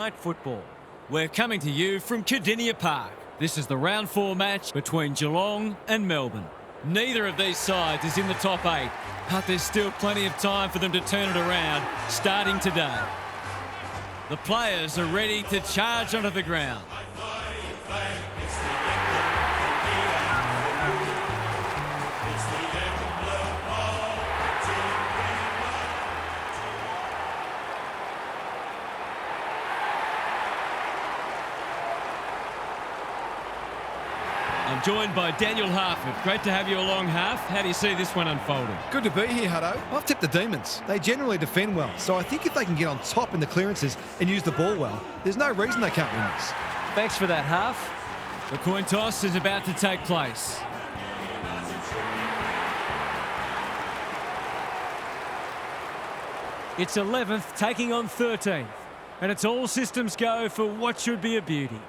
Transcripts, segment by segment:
Night football. We're coming to you from Cardinia Park. This is the round 4 match between Geelong and Melbourne. Neither of these sides is in the top 8, but there's still plenty of time for them to turn it around, starting today. The players are ready to charge onto the ground. I'm joined by Daniel Harford. Great to have you along, Harf. How do you see this one unfolding? Good to be here, Hutto. I've tipped the Demons. They generally defend well, so I think if they can get on top in the clearances and use the ball well, there's no reason they can't win this. Thanks for that, Harf. The coin toss is about to take place. It's 11th taking on 13th, and it's all systems go for what should be a beauty.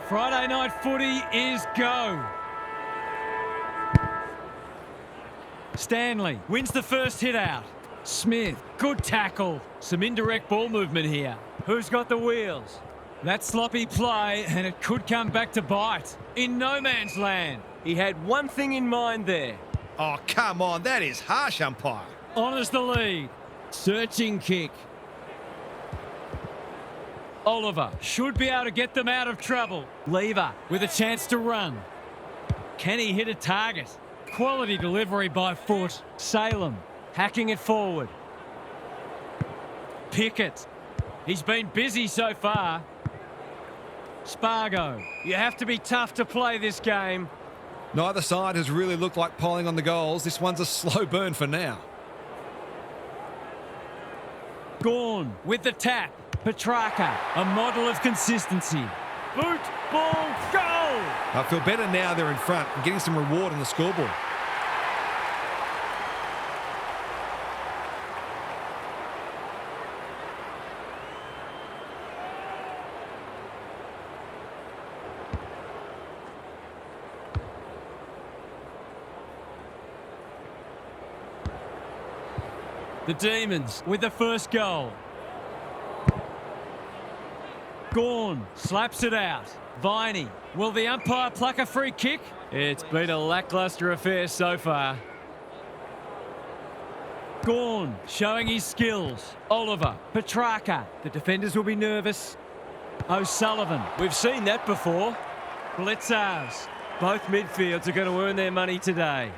Friday night footy is go. Stanley wins the first hit out. Smith, good tackle. Some indirect ball movement here. Who's got the wheels? That sloppy play, and it could come back to bite. In no man's land. He had one thing in mind there. Oh, come on. That is harsh, umpire. Honours the lead. Searching kick. Oliver should be able to get them out of trouble. Lever with a chance to run. Can he hit a target? Quality delivery by foot. Salem hacking it forward. Pickett. He's been busy so far. Spargo. You have to be tough to play this game. Neither side has really looked like piling on the goals. This one's a slow burn for now. Gorn with the tap. Petrarca, a model of consistency. Boot, ball, goal! I feel better now they're in front and getting some reward on the scoreboard. The Demons with the first goal. Gorn slaps it out. Viney. Will the umpire pluck a free kick? It's been a lacklustre affair so far. Gorn showing his skills. Oliver. Petrarca. The defenders will be nervous. O'Sullivan. We've seen that before. Blitzers. Both midfields are going to earn their money today.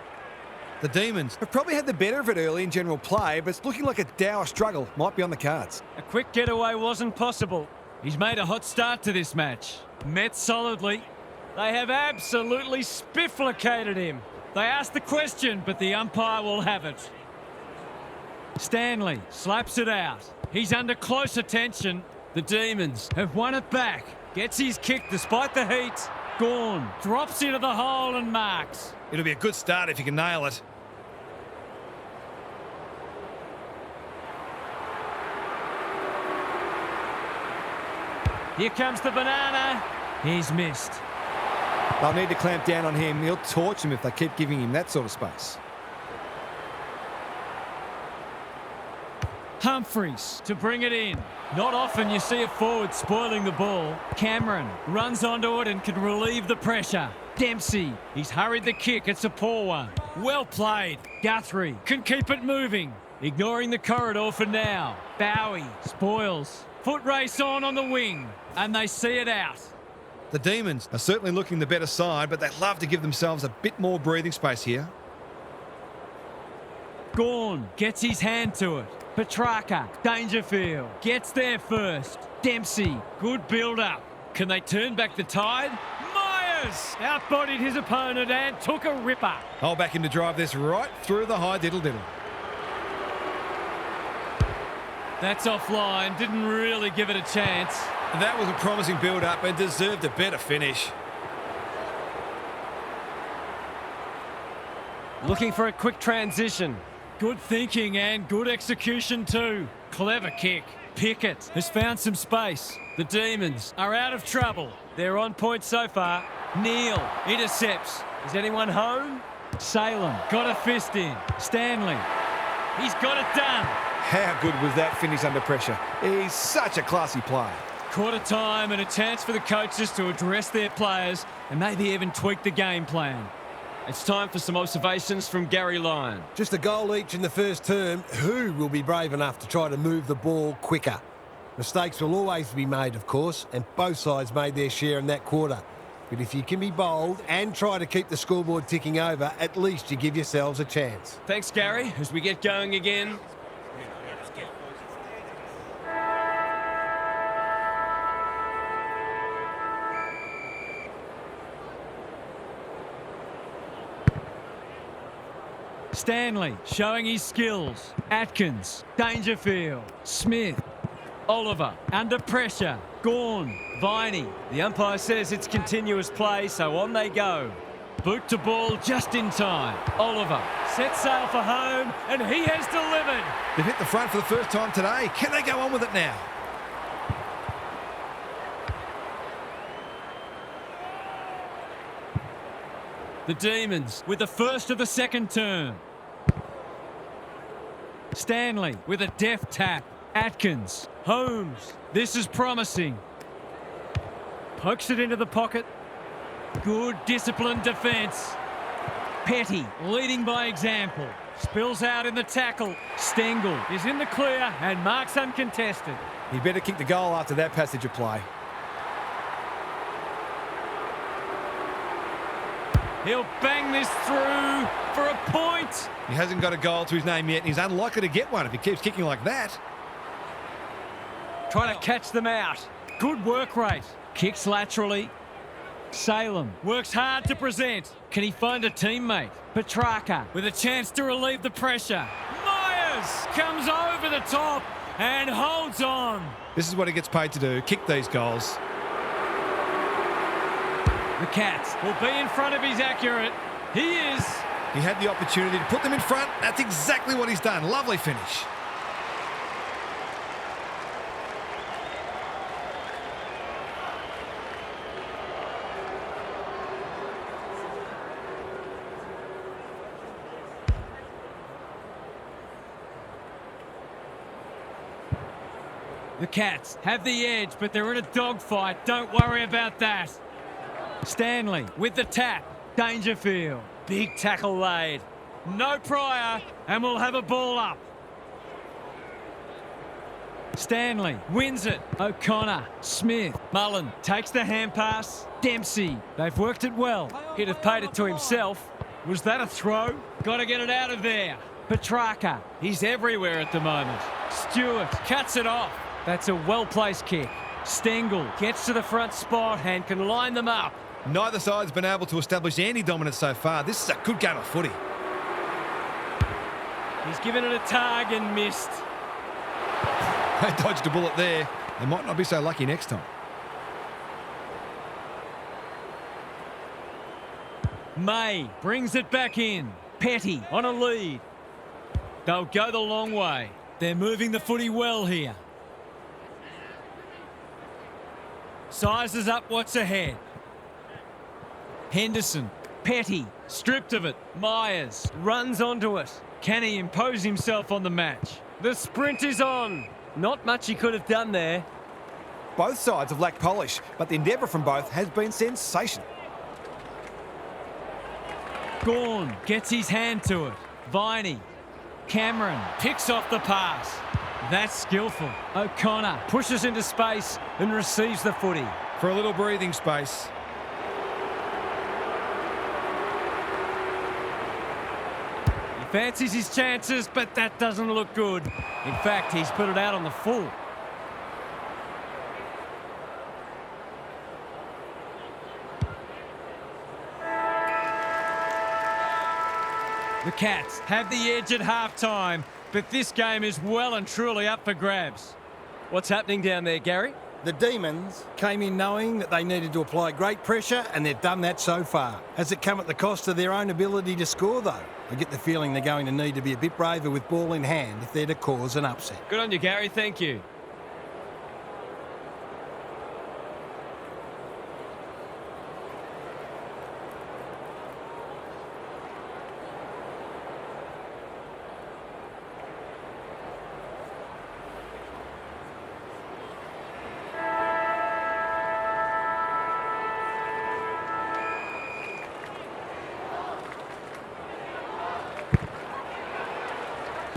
The Demons have probably had the better of it early in general play, but it's looking like a dour struggle might be on the cards. A quick getaway wasn't possible. He's made a hot start to this match. Met solidly. They have absolutely spifflicated him. They asked the question, but the umpire will have it. Stanley slaps it out. He's under close attention. The Demons have won it back. Gets his kick despite the heat. Gorn drops into the hole and marks. It'll be a good start if you can nail it. Here comes the banana. He's missed. They'll need to clamp down on him. He'll torch him if they keep giving him that sort of space. Humphreys to bring it in. Not often you see a forward spoiling the ball. Cameron runs onto it and can relieve the pressure. Dempsey, he's hurried the kick. It's a poor one. Well played. Guthrie can keep it moving. Ignoring the corridor for now. Bowie spoils. Foot race on the wing. And they see it out. The Demons are certainly looking the better side, but they love to give themselves a bit more breathing space here. Gorn gets his hand to it. Petrarca, Dangerfield, gets there first. Dempsey, good build-up. Can they turn back the tide? Myers! Myers outbodied his opponent and took a ripper. I'll back him to drive this right through the high diddle-diddle. That's offline, didn't really give it a chance. That was a promising build-up and deserved a better finish. Looking for a quick transition. Good thinking and good execution too. Clever kick. Pickett has found some space. The Demons are out of trouble. They're on point so far. Neal intercepts. Is anyone home? Salem got a fist in. Stanley. He's got it done. How good was that finish under pressure? He's such a classy player. Quarter time and a chance for the coaches to address their players and maybe even tweak the game plan. It's time for some observations from Gary Lyon. Just a goal each in the first term. Who will be brave enough to try to move the ball quicker? Mistakes will always be made, of course, and both sides made their share in that quarter. But if you can be bold and try to keep the scoreboard ticking over, at least you give yourselves a chance. Thanks, Gary. As we get going again. Stanley showing his skills. Atkins, Dangerfield, Smith, Oliver under pressure. Gawn, Viney. The umpire says it's continuous play, so on they go. Boot to ball just in time. Oliver sets sail for home, and he has delivered. They've hit the front for the first time today. Can they go on with it now? The Demons with the first of the second term. Stanley with a deft tap. Atkins, Holmes. This is promising. Pokes it into the pocket. Good disciplined defence. Petty leading by example. Spills out in the tackle. Stengel is in the clear and marks uncontested. He better kick the goal after that passage of play. He'll bang this through for a point. He hasn't got a goal to his name yet, and he's unlikely to get one if he keeps kicking like that. Trying to catch them out. Good work rate. Kicks laterally. Salem works hard to present. Can he find a teammate? Petrarca with a chance to relieve the pressure. Myers comes over the top and holds on. This is what he gets paid to do, kick these goals. The Cats will be in front if he's accurate. He is. He had the opportunity to put them in front. That's exactly what he's done. Lovely finish. The Cats have the edge, but they're in a dogfight. Don't worry about that. Stanley with the tap. Dangerfield. Big tackle laid. No prior, and we'll have a ball up. Stanley wins it. O'Connor. Smith. Mullen takes the hand pass. Dempsey. They've worked it well. He'd have paid it to himself. Was that a throw? Got to get it out of there. Petrarca. He's everywhere at the moment. Stewart cuts it off. That's a well-placed kick. Stengel gets to the front spot and can line them up. Neither side's been able to establish any dominance so far. This is a good game of footy. He's given it a tug and missed. They dodged a bullet there. They might not be so lucky next time. May brings it back in. Petty on a lead. They'll go the long way. They're moving the footy well here. Sizes up what's ahead. Henderson. Petty. Stripped of it. Myers runs onto it. Can he impose himself on the match? The sprint is on. Not much he could have done there. Both sides have lacked polish, but the endeavour from both has been sensational. Gawn gets his hand to it. Viney. Cameron picks off the pass. That's skillful. O'Connor pushes into space and receives the footy. For a little breathing space. He fancies his chances, but that doesn't look good. In fact, he's put it out on the full. The Cats have the edge at half-time, but this game is well and truly up for grabs. What's happening down there, Gary? The Demons came in knowing that they needed to apply great pressure, and they've done that so far. Has it come at the cost of their own ability to score, though? I get the feeling they're going to need to be a bit braver with ball in hand if they're to cause an upset. Good on you, Gary. Thank you.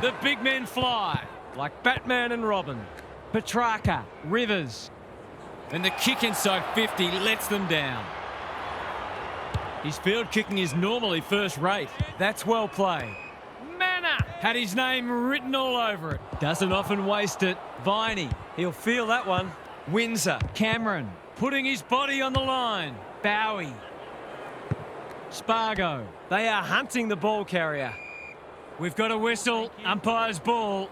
The big men fly, like Batman and Robin. Petrarca, Rivers. And the kick inside 50 lets them down. His field kicking is normally first rate. That's well played. Manor had his name written all over it. Doesn't often waste it. Viney, He'll feel that one. Windsor, Cameron, putting his body on the line. Bowie. Spargo. They are hunting the ball carrier. We've got a whistle. Umpire's ball.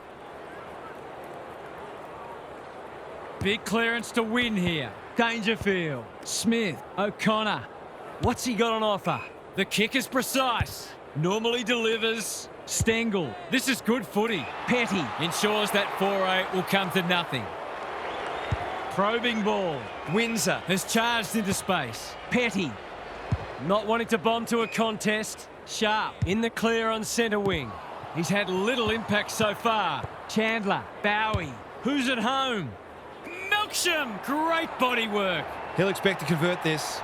Big clearance to win here. Dangerfield. Smith. O'Connor. What's he got on offer? The kick is precise. Normally delivers. Stengel. This is good footy. Petty ensures that 4-8 will come to nothing. Probing ball. Windsor has charged into space. Petty. Not wanting to bomb to a contest. Sharp in the clear on centre wing. He's had little impact so far. Chandler. Bowie. Who's at home? Milksham. Great body work. He'll expect to convert this.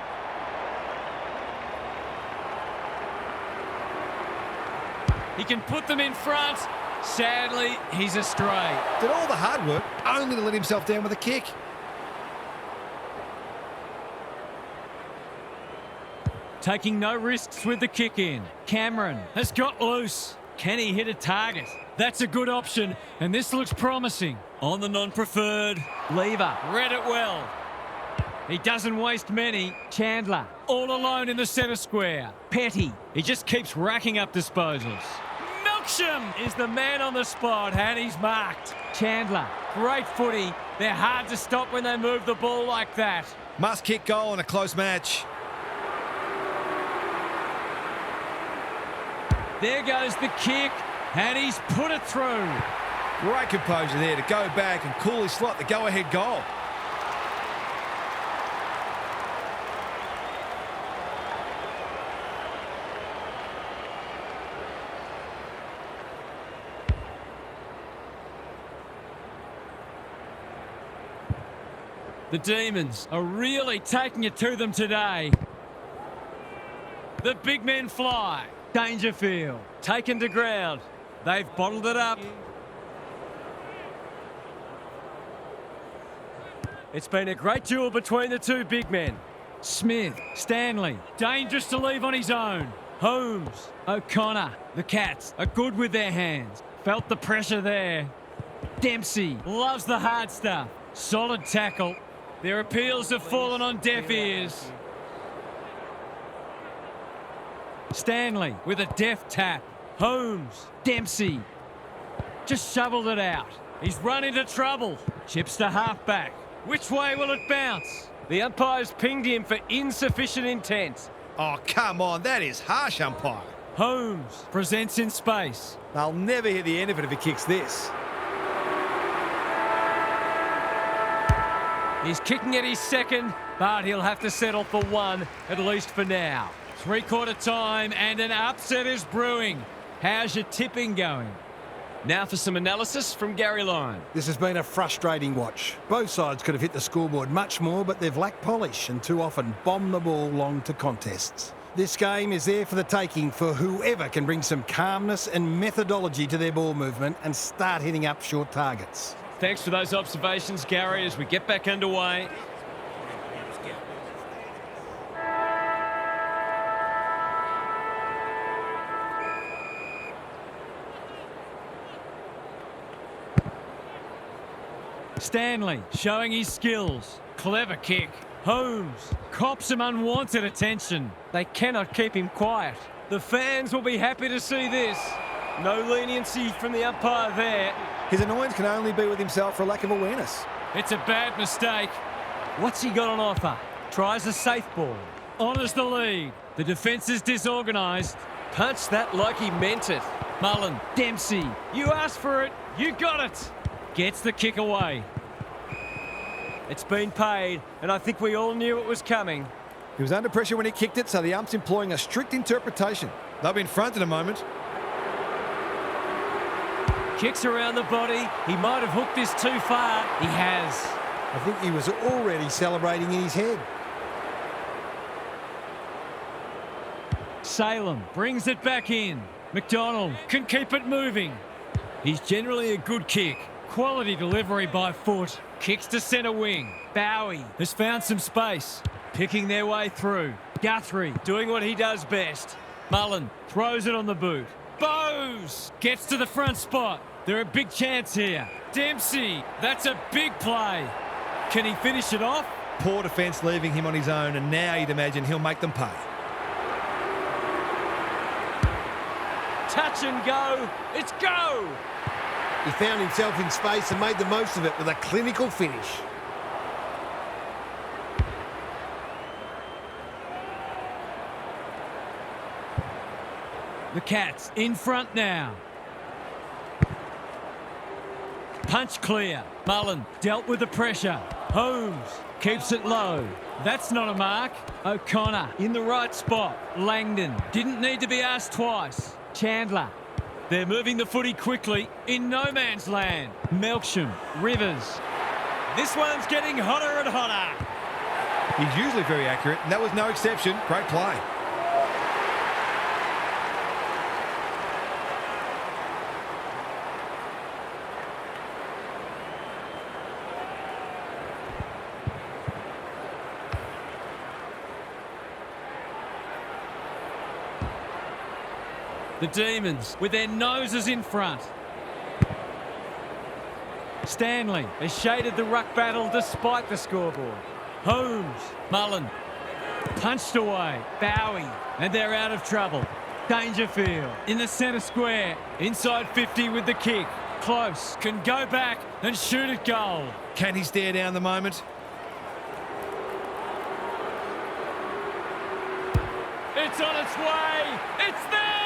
He can put them in front. Sadly, he's astray. Did all the hard work only to let himself down with a kick. Taking no risks with the kick in. Cameron has got loose. Can he hit a target? That's a good option, and this looks promising. On the non-preferred. Lever read it well. He doesn't waste many. Chandler all alone in the centre square. Petty. He just keeps racking up disposals. Milksham is the man on the spot, and he's marked. Chandler, great footy. They're hard to stop when they move the ball like that. Must kick goal in a close match. There goes the kick, and he's put it through. Great composure there to go back and coolly slot the go-ahead goal. The Demons are really taking it to them today. The big men fly. Dangerfield taken to ground. They've bottled it up. It's been a great duel between the two big men. Smith, Stanley, dangerous to leave on his own. Holmes, O'Connor. The Cats are good with their hands. Felt the pressure there. Dempsey loves the hard stuff. Solid tackle. Their appeals have fallen on deaf ears. Stanley with a deft tap. Holmes, Dempsey. Just shoveled it out. He's run into trouble. Chips to halfback. Which way will it bounce? The umpires pinged him for insufficient intent. Oh, come on, that is harsh, umpire. Holmes presents in space. They'll never hear the end of it if he kicks this. He's kicking at his second, but he'll have to settle for one, at least for now. Three-quarter time and an upset is brewing. How's your tipping going? Now for some analysis from Gary Lyon. This has been a frustrating watch. Both sides could have hit the scoreboard much more, but they've lacked polish and too often bombed the ball long to contests. This game is there for the taking for whoever can bring some calmness and methodology to their ball movement and start hitting up short targets. Thanks for those observations, Gary, as we get back underway. Stanley showing his skills. Clever kick. Holmes cops some unwanted attention. They cannot keep him quiet. The fans will be happy to see this. No leniency from the umpire there. His annoyance can only be with himself for a lack of awareness. It's a bad mistake. What's he got on offer? Tries a safe ball. Honours the lead. The defence is disorganised. Punch that like he meant it. Mullen, Dempsey, you asked for it, you got it. Gets the kick away. It's been paid, and I think we all knew it was coming. He was under pressure when he kicked it, so the ump's employing a strict interpretation. They'll be in front in a moment. Kicks around the body. He might have hooked this too far. He has. I think he was already celebrating in his head. Salem brings it back in. McDonald can keep it moving. He's generally a good kick. Quality delivery by foot. Kicks to centre wing. Bowie has found some space. Picking their way through. Guthrie doing what he does best. Mullen throws it on the boot. Bowes gets to the front spot. They're a big chance here. Dempsey, that's a big play. Can he finish it off? Poor defence leaving him on his own, and now you'd imagine he'll make them pay. Touch and go. It's go. He found himself in space and made the most of it with a clinical finish. The Cats in front now. Punch clear. Mullen dealt with the pressure. Holmes keeps it low. That's not a mark. O'Connor in the right spot. Langdon didn't need to be asked twice. Chandler. They're moving the footy quickly in no man's land. Melksham, Rivers. This one's getting hotter and hotter. He's usually very accurate, and that was no exception. Great play. The Demons with their noses in front. Stanley has shaded the ruck battle despite the scoreboard. Holmes, Mullen, punched away. Bowie, and they're out of trouble. Dangerfield in the centre square. Inside 50 with the kick. Close, can go back and shoot at goal. Can he stare down the moment? It's on its way. It's there.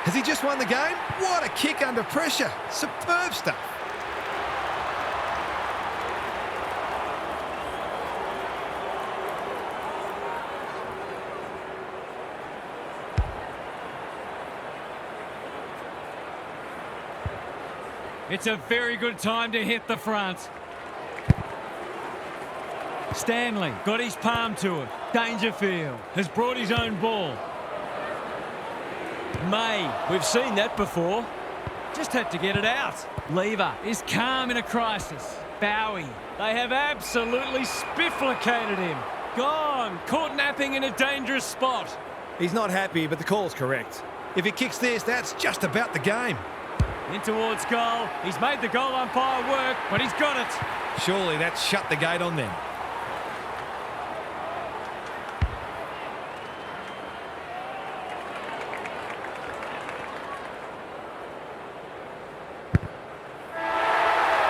Has he just won the game? What a kick under pressure. Superb stuff. It's a very good time to hit the front. Stanley got his palm to it. Dangerfield has brought his own ball. May, we've seen that before. Just had to get it out. Lever is calm in a crisis. Bowie, they have absolutely spifflicated him. Gone, caught napping in a dangerous spot. He's not happy, but the call's correct. If he kicks this, that's just about the game. In towards goal. He's made the goal umpire work, but he's got it. Surely that's shut the gate on them.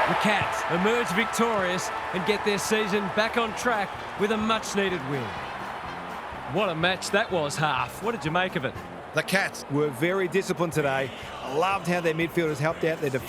The Cats emerge victorious and get their season back on track with a much-needed win. What a match that was, Half. What did you make of it? The Cats were very disciplined today. Loved how their midfielders helped out their defence.